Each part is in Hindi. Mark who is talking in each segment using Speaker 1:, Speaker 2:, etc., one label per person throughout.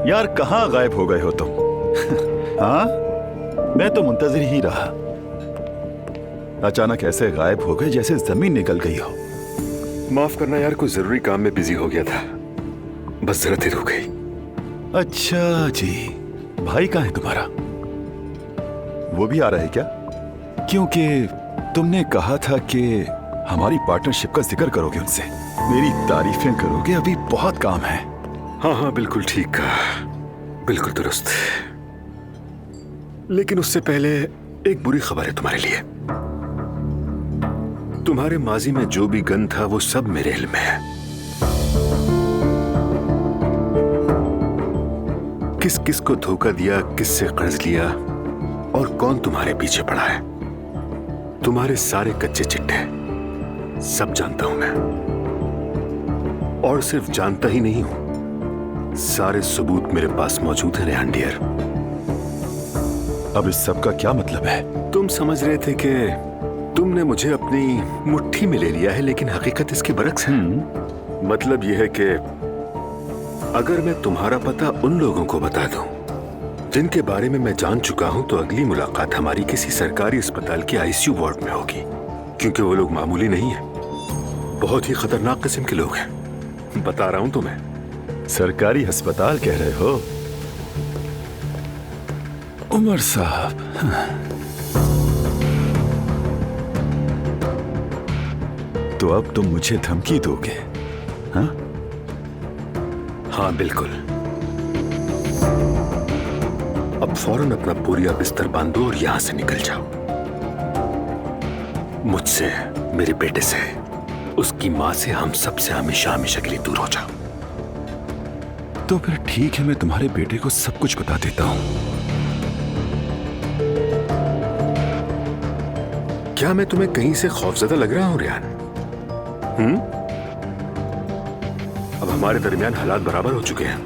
Speaker 1: यार कहाँ गायब हो गए हो तुम? हाँ, मैं तो मुंतजिर ही रहा। अचानक ऐसे गायब हो गए जैसे जमीन निकल गई हो।
Speaker 2: माफ करना यार, कोई जरूरी काम में बिजी हो गया था, बस जरा देर हो गई।
Speaker 1: अच्छा जी, भाई कहाँ है तुम्हारा? वो भी आ रहा है क्या? क्योंकि तुमने कहा था कि हमारी पार्टनरशिप का जिक्र करोगे उनसे, मेरी तारीफें करोगे, अभी बहुत काम है।
Speaker 2: हाँ हाँ बिल्कुल ठीक कहा, बिल्कुल दुरुस्त। लेकिन उससे पहले एक बुरी खबर है तुम्हारे लिए। तुम्हारे माजी में जो भी गन था वो सब मेरे इल्म में है। किस किस को धोखा दिया, किससे कर्ज लिया और कौन तुम्हारे पीछे पड़ा है, तुम्हारे सारे कच्चे चिट्ठे सब जानता हूं मैं। और सिर्फ जानता ही नहीं हूं, सारे सबूत मेरे पास मौजूद हैं रेहान डियर।
Speaker 1: अब इस सब का क्या मतलब है?
Speaker 2: तुम समझ रहे थे कि तुमने मुझे अपनी मुट्ठी में ले लिया है, लेकिन हकीकत इसकी बरक्स है। मतलब यह है कि अगर मैं तुम्हारा पता उन लोगों को बता दूं जिनके बारे में मैं जान चुका हूं, तो अगली मुलाकात हमारी किसी सरकारी अस्पताल के आईसीयू वार्ड में होगी। क्योंकि वो लोग मामूली नहीं है, बहुत ही खतरनाक किस्म के लोग हैं, बता रहा हूं तुम्हें।
Speaker 1: सरकारी अस्पताल कह रहे हो? उमर साहब, तो अब तुम मुझे धमकी दोगे? हाँ
Speaker 2: हाँ बिल्कुल। अब फौरन अपना बोरिया बिस्तर बांधो और यहां से निकल जाओ। मुझसे, मेरे बेटे से, उसकी मां से, हम सबसे हमेशा हमेशा के लिए दूर हो जाओ।
Speaker 1: तो फिर ठीक है, मैं तुम्हारे बेटे को सब कुछ बता देता हूं।
Speaker 2: क्या मैं तुम्हें कहीं से खौफजदा लग रहा हूं रेहान? अब हमारे दरमियान हालात बराबर हो चुके हैं।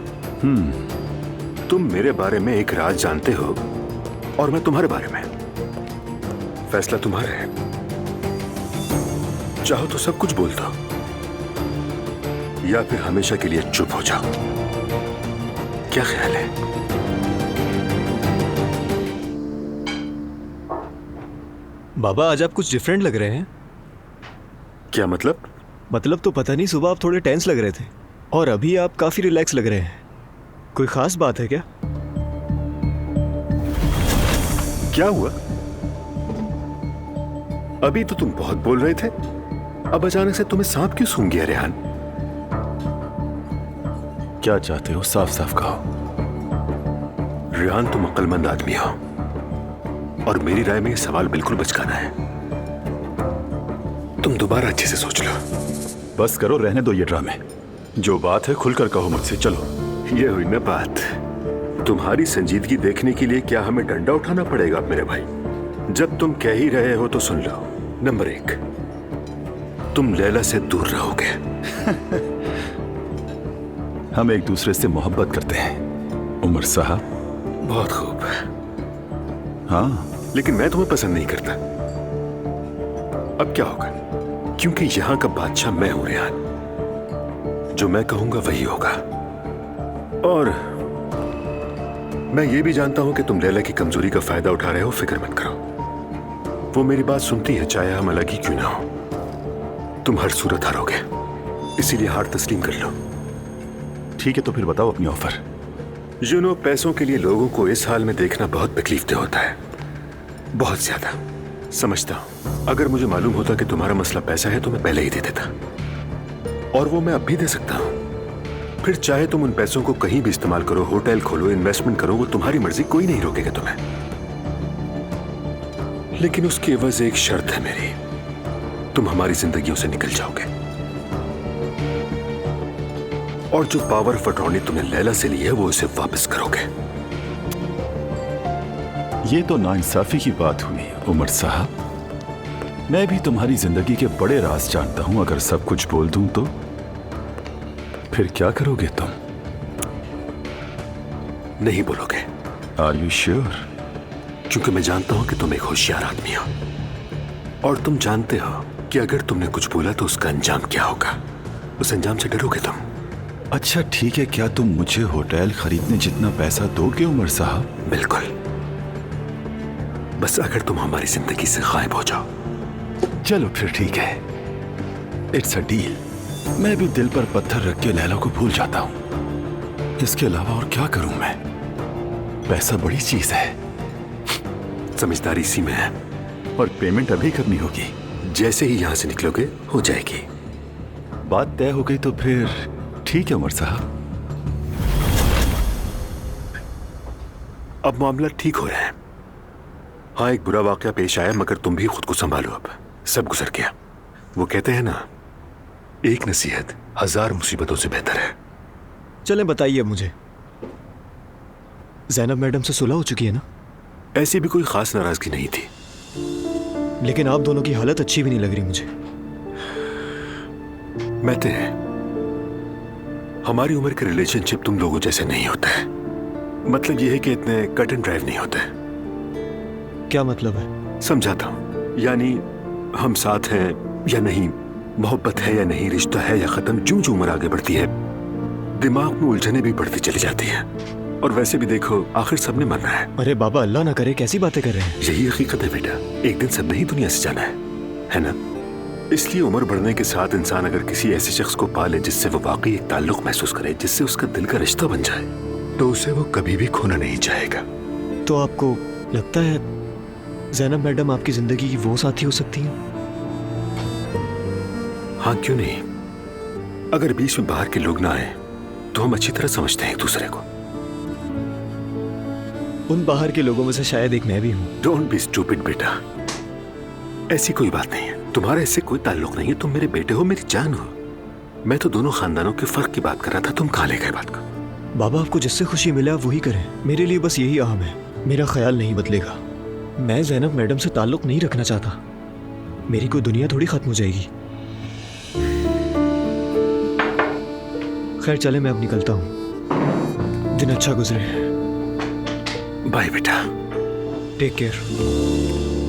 Speaker 2: तुम मेरे बारे में एक राज जानते हो और मैं तुम्हारे बारे में। फैसला तुम्हारा है, चाहो तो सब कुछ बोल दो या फिर हमेशा के लिए चुप हो जाओ। क्या ख्याल है?
Speaker 3: बाबा आज आप कुछ डिफरेंट लग रहे हैं।
Speaker 2: क्या मतलब?
Speaker 3: मतलब तो पता नहीं, सुबह आप थोड़े टेंस लग रहे थे और अभी आप काफी रिलैक्स लग रहे हैं। कोई खास बात है क्या?
Speaker 2: क्या हुआ? अभी तो तुम बहुत बोल रहे थे, अब अचानक से तुम्हें सांप क्यों सूंघ गया रेहान?
Speaker 1: क्या चाहते हो, साफ साफ कहो।
Speaker 2: रेहान, तुम अक्लमंद आदमी हो और मेरी राय में यह सवाल बिल्कुल बचकाना है। तुम दोबारा अच्छे से सोच लो।
Speaker 1: बस करो, रहने दो ये ड्रामे। जो बात है खुलकर कहो मुझसे। चलो।
Speaker 2: ये हुई ना बात। तुम्हारी संजीदगी देखने के लिए क्या हमें डंडा उठाना पड़ेगा मेरे भाई? जब तुम कह ही रहे हो तो सुन लो। नंबर 1, तुम लैला से दूर रहोगे।
Speaker 1: हम एक दूसरे से मोहब्बत करते हैं उमर साहब।
Speaker 2: बहुत खूब।
Speaker 1: हाँ,
Speaker 2: लेकिन मैं तुम्हें पसंद नहीं करता। अब क्या होगा? क्योंकि यहां का बादशाह मैं हूं रेहान, जो मैं कहूंगा वही होगा। और मैं ये भी जानता हूं कि तुम लैला की कमजोरी का फायदा उठा रहे हो। फिक्र मत करो, वो मेरी बात सुनती है, चाहे हम अलग ही क्यों ना हो। तुम हर सूरत हारोगे, इसीलिए हार तस्लीम कर लो।
Speaker 1: ठीक है, तो फिर बताओ अपनी ऑफर।
Speaker 2: पैसों के लिए लोगों को इस हाल में देखना बहुत तकलीफदेह होता है, बहुत ज्यादा। समझता हूं, अगर मुझे मालूम होता कि तुम्हारा मसला पैसा है तो मैं पहले ही दे देता, और वो मैं अब भी दे सकता हूं। फिर चाहे तुम उन पैसों को कहीं भी इस्तेमाल करो, होटल खोलो, इन्वेस्टमेंट करो, वो तुम्हारी मर्जी, कोई नहीं रोकेगा तुम्हें। लेकिन उसकी एवज एक शर्त है मेरी, तुम हमारी जिंदगियों से निकल जाओगे और जो पावर ऑफ अटॉर्नी तुमने लैला से ली है वो उसे वापस करोगे।
Speaker 1: ये तो नाइंसाफी की बात हुई उमर साहब। मैं भी तुम्हारी जिंदगी के बड़े राज जानता हूं। अगर सब कुछ बोल दूं तो फिर क्या करोगे तुम?
Speaker 2: नहीं बोलोगे।
Speaker 1: Are you sure?
Speaker 2: क्योंकि मैं जानता हूं कि तुम एक होशियार आदमी हो और तुम जानते हो कि अगर तुमने कुछ बोला तो उसका अंजाम क्या होगा। उस अंजाम से डरोगे तुम।
Speaker 1: अच्छा ठीक है, क्या तुम मुझे होटल खरीदने जितना पैसा दोगे उमर साहब?
Speaker 2: बिल्कुल, बस अगर तुम हमारी जिंदगी से गायब हो जाओ।
Speaker 1: चलो फिर ठीक है, इट्स अ डील। मैं भी दिल पर पत्थर रख के लैला को भूल जाता हूं। इसके अलावा और क्या करूं मैं? पैसा बड़ी चीज है।
Speaker 2: समझदारी इसी में है।
Speaker 1: और पेमेंट अभी करनी होगी।
Speaker 2: जैसे ही यहां से निकलोगे हो जाएगी।
Speaker 1: बात तय हो गई तो फिर ठीक है उमर साहब।
Speaker 2: अब मामला ठीक हो रहा है। हाँ, एक बुरा वाकया पेश आया, मगर तुम भी खुद को संभालो। अब सब गुजर गया। वो कहते हैं ना, एक नसीहत 1000 मुसीबतों से बेहतर है।
Speaker 3: चलें बताइए मुझे, जैनब मैडम से सुलह हो चुकी है ना?
Speaker 2: ऐसी भी कोई खास नाराजगी नहीं थी।
Speaker 3: लेकिन आप दोनों की हालत अच्छी भी नहीं लग रही मुझे।
Speaker 2: कहते हैं हमारी उम्र के रिलेशनशिप तुम लोगों जैसे नहीं होता है। मतलब यह है कि इतने कट एंड ड्राइव नहीं होते।
Speaker 3: क्या मतलब है?
Speaker 2: समझाता हूं। यानी हम साथ हैं या नहीं, मोहब्बत है या नहीं, रिश्ता है या खत्म, जो जो उम्र आगे बढ़ती है दिमाग में उलझने भी बढ़ती चली जाती है। और वैसे भी देखो, आखिर सबने मरना है।
Speaker 3: अरे बाबा, अल्लाह ना करे, कैसी बातें कर रहे हैं?
Speaker 2: यही हकीकत है बेटा, एक दिन सबने ही दुनिया से जाना है ना? इसलिए उम्र बढ़ने के साथ इंसान अगर किसी ऐसे शख्स को पाले जिससे वो वाकई एक ताल्लुक महसूस करे, जिससे उसका दिल का रिश्ता बन जाए, तो उसे वो कभी भी खोना नहीं चाहेगा।
Speaker 3: तो आपको लगता है जैनब मैडम आपकी जिंदगी की वो साथी हो सकती हैं?
Speaker 2: हाँ, क्यों नहीं। अगर बीच में बाहर के लोग ना आए तो हम अच्छी तरह समझते हैं एक दूसरे को।
Speaker 3: उन बाहर के लोगों में से शायद एक मैं भी हूं।
Speaker 2: डोंट बी स्टूपिड बेटा, ऐसी कोई बात नहीं है। तुम्हारा इससे कोई ताल्लुक नहीं है। तुम मेरे बेटे हो, मेरी जान हो। मैं तो दोनों खानदानों के फर्क की बात कर रहा था। तुम कहाँ ले गए बात को?
Speaker 3: बाबा, आपको जिससे खुशी मिले आप वही करें। मेरे लिए बस यही अहम है। मेरा ख्याल नहीं बदलेगा। मैं जैनब मैडम से ताल्लुक नहीं रखना चाहता। मेरी कोई दुनिया थोड़ी खत्म हो जाएगी। खैर चले, मैं अब निकलता हूं। दिन अच्छा गुजरे।
Speaker 2: बाय बेटा।
Speaker 3: Take care.